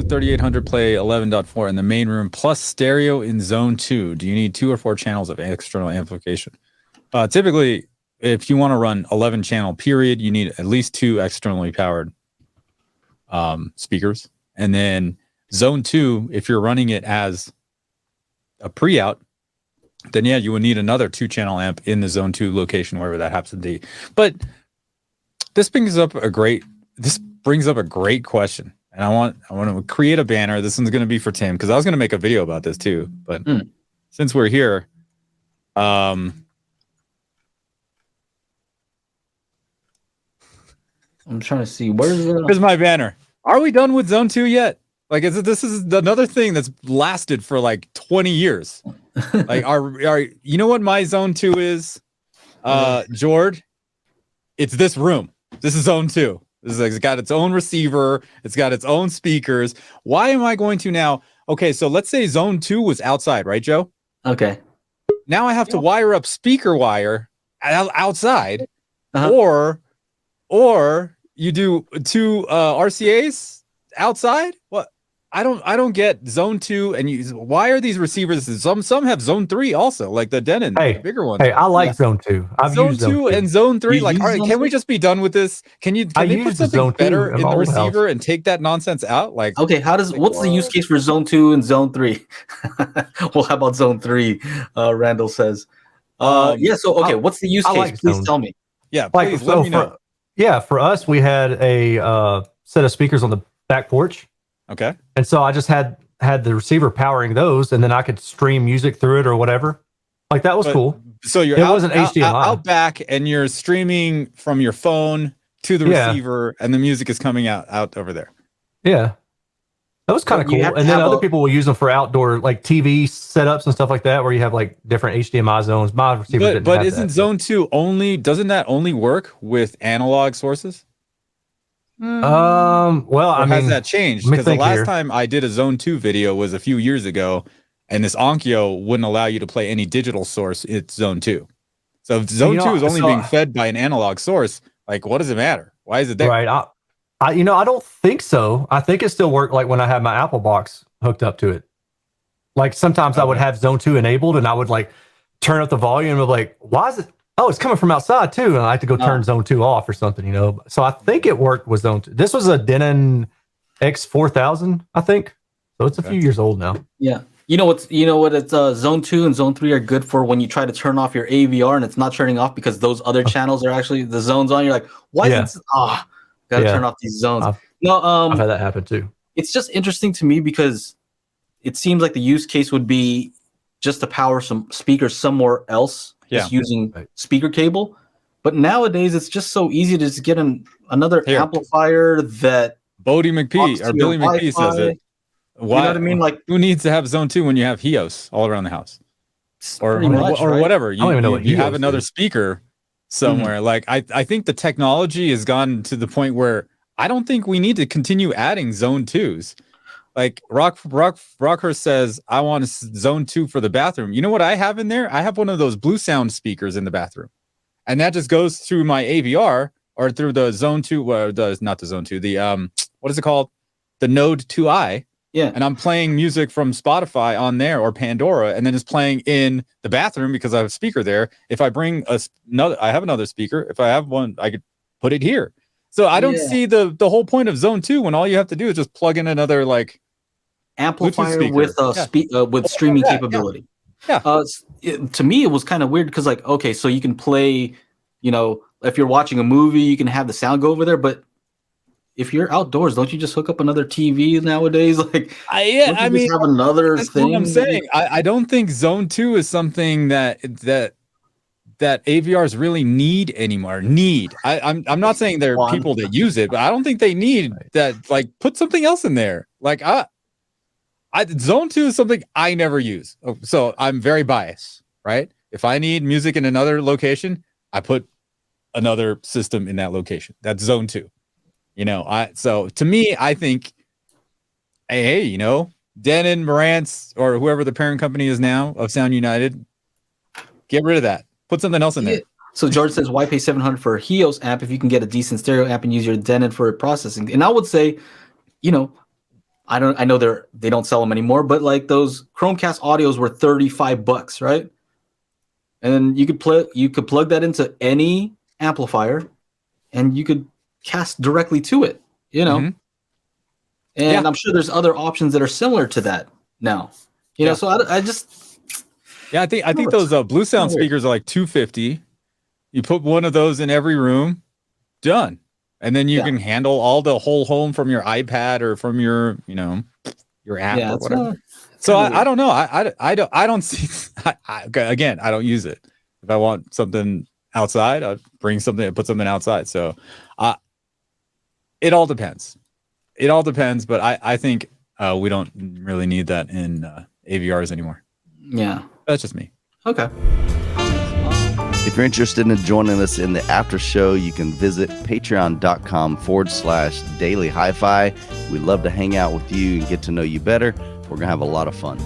3800 play 11.4 in the main room plus stereo in zone 2. Do you need 2 or 4 channels of external amplification? Typically, if you want to run 11 channel period, you need at least 2 externally powered speakers. And then zone 2, if you're running it as a pre-out, then yeah, you would need another 2 channel amp in the zone 2 location, wherever that happens to be. But this brings up a great question. And I want to create a banner. This one's going to be for Tim, because I was going to make a video about this too. But since we're here, I'm trying to see here's my banner. Are we done with zone 2 yet? Like, this is another thing that's lasted for like 20 years. Like, you know what my zone 2 is, Jord? It's this room. This is zone 2. It's got its own receiver. It's got its own speakers. Why am I going to now? Okay, so let's say zone 2 was outside, right, Joe? Okay. Now I have to wire up speaker wire outside, or you do 2 RCAs outside. What? I don't get zone 2, and why are these receivers? Some have zone 3 also, like the Denon, the bigger ones. Hey, I like zone 2. I've zone used 2 and zone 3. Like, all right, can we just be done with this? Can they put something better in the receiver and take that nonsense out? Like, okay, what's the use case for zone 2 and zone 3? Well, how about zone 3? Randall says. What's the use case? Like please tell me. Yeah, please let me know. For us, we had a set of speakers on the back porch. Okay. And so I just had the receiver powering those, and then I could stream music through it or whatever. Like, that was cool. So it wasn't HDMI. Out back, and you're streaming from your phone to the receiver, and the music is coming out over there. Yeah. That was kind of cool. And then other people will use them for outdoor, like TV setups and stuff like that, where you have like different HDMI zones. My receiver didn't have isn't zone 2 doesn't that only work with analog sources? Well, has that changed? Because the last time I did a zone 2 video was a few years ago, and this Onkyo wouldn't allow you to play any digital source. It's zone 2. So if zone 2 is only being fed by an analog source, like, what does it matter? Why is it there? Right. I don't think so. I think it still worked like when I had my Apple box hooked up to it. Like, sometimes I would have zone 2 enabled, and I would like turn up the volume of like, why is it? Oh, it's coming from outside too, and I had to go turn zone 2 off or something, So I think it worked with zone 2. This was a Denon X4000, I think. So it's a few years old now. Yeah. You know what? It's zone 2 and zone 3 are good for when you try to turn off your AVR and it's not turning off because those other channels are actually the zones on. You're like, why is it? Gotta turn off these zones. I've had that happen too. It's just interesting to me because it seems like the use case would be just to power some speakers somewhere else. Just using speaker cable, but nowadays it's just so easy to just get another amplifier that Billy McPhee says it. Why? You know what I mean? Like, who needs to have zone 2 when you have HIOS all around the house, or whatever? I don't even know what you have another speaker somewhere. Like, I think the technology has gone to the point where I don't think we need to continue adding zone 2s. Like, Rockhurst says, I want a zone 2 for the bathroom. You know what I have in there? I have one of those Blue Sound speakers in the bathroom. And that just goes through my AVR or through the zone 2, not the zone 2, the, what is it called? The Node 2i. Yeah. And I'm playing music from Spotify on there or Pandora, and then it's playing in the bathroom because I have a speaker there. If I bring I have another speaker. If I have one, I could put it here. So I don't see the whole point of zone 2 when all you have to do is just plug in another, like, amplifier with streaming capability. To me, it was kind of weird because, like, okay, so you can play, if you're watching a movie, you can have the sound go over there, but if you're outdoors, don't you just hook up another TV nowadays? Like, I mean, have another thing. What I'm saying, I don't think zone 2 is something that AVRs really need anymore. I'm not saying there are people that use it, but I don't think they need that. Like, put something else in there. Like, zone 2 is something I never use. So I'm very biased, right? If I need music in another location, I put another system in that location. That's zone 2. So to me, I think, hey, Denon, Marantz, or whoever the parent company is now of Sound United, get rid of that. Put something else in there. So George says, why pay $700 for a HIOS amp if you can get a decent stereo amp and use your Denon for processing? And I would say, I know they don't sell them anymore, but like those Chromecast audios were $35, right? And then you could plug that into any amplifier, and you could cast directly to it, you know. Mm-hmm. And I'm sure there's other options that are similar to that now, you know. So I just I think those Blue Sound speakers are like $250. You put one of those in every room, done, and then you can handle all the whole home from your iPad or from your your app or whatever. So I don't know. I don't see. Again, I don't use it. If I want something outside, I'll bring something and put something outside. So it all depends. It all depends. But I think we don't really need that in AVRs anymore. Yeah. That's just me. Okay. If you're interested in joining us in the after show, you can visit patreon.com/daily HiFi. We'd love to hang out with you and get to know you better. We're going to have a lot of fun.